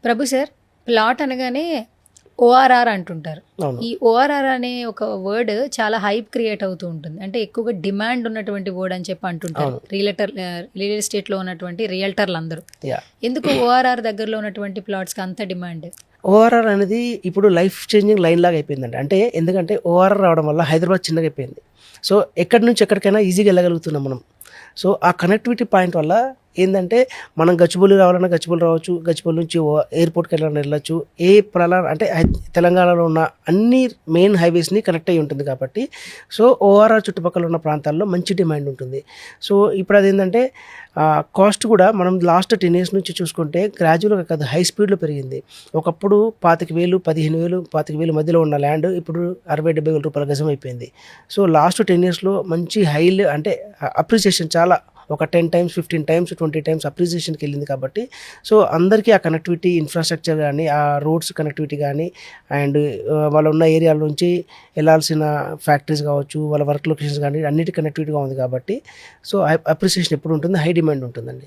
ప్రభు sir, plot అనగానే ORR అంటుంటారు. అవును. ఈ ఓఆర్ఆర్ అనే ఒక వర్డ్ చాలా హైప్ క్రియేట్ అవుతూ ఉంటుంది. అంటే ఎక్కువగా డిమాండ్ ఉన్నటువంటి వర్డ్ అని చెప్పి అంటుంటారు అవును. రియల్ ఎస్టేట్లో ఉన్నటువంటి రియల్టర్లు అందరూ. యా ఎందుకు ఓఆర్ఆర్ దగ్గరలో ఉన్నటువంటి ప్లాట్స్కి అంత డిమాండ్? ఓఆర్ఆర్ అనేది ఇప్పుడు లైఫ్ చేంజింగ్ లైన్ లాగా అయిపోయిందండి. అంటే ఎందుకంటే ఓఆర్ఆర్ రావడం వల్ల హైదరాబాద్ చిన్నగా అయిపోయింది. సో ఎక్కడి నుంచి ఎక్కడికైనా ఈజీగా వెళ్ళగలుగుతున్నాం మనం. సో ఆ కనెక్టివిటీ పాయింట్ వల్ల ఏంటంటే మనం గచ్చిబౌలి రావాలన్నా గచ్చిబౌలి రావచ్చు, గచ్చిబౌలి నుంచి ఎయిర్పోర్ట్కి వెళ్ళాలని వెళ్ళచ్చు. ఏ అంటే తెలంగాణలో ఉన్న అన్ని మెయిన్ హైవేస్ని కనెక్ట్ అయ్యి ఉంటుంది కాబట్టి సో ఓఆర్ఆర్ చుట్టుపక్కల ఉన్న ప్రాంతాల్లో మంచి డిమాండ్ ఉంటుంది. సో ఇప్పుడు అదేంటంటే కాస్ట్ కూడా మనం లాస్ట్ 10 years నుంచి చూసుకుంటే గ్రాడ్యువల్గా కాదు హై స్పీడ్లో పెరిగింది. ఒకప్పుడు 25,000, 15,000, 25,000 మధ్యలో ఉన్న ల్యాండ్ ఇప్పుడు 60,000-70,000 రూపాయల గజం అయిపోయింది. సో లాస్ట్ 10 yearsలో మంచి అంటే అప్రిసియేషన్ చాలా ఒక 10 times, 15 times, 20 times అప్రిసియేషన్కి వెళ్ళింది కాబట్టి సో అందరికీ ఆ కనెక్టివిటీ ఇన్ఫ్రాస్ట్రక్చర్ కానీ ఆ రోడ్స్ కనెక్టివిటీ కానీ అండ్ వాళ్ళ ఉన్న ఏరియాల నుంచి వెళ్ళాల్సిన ఫ్యాక్టరీస్ కావచ్చు, వాళ్ళ వర్క్ లొకేషన్స్ కానీ అన్నిటి కనెక్టివిటీగా ఉంది కాబట్టి సో అప్రిసియేషన్ ఎప్పుడు ఉంటుంది, హై డిమాండ్ ఉంటుందండి.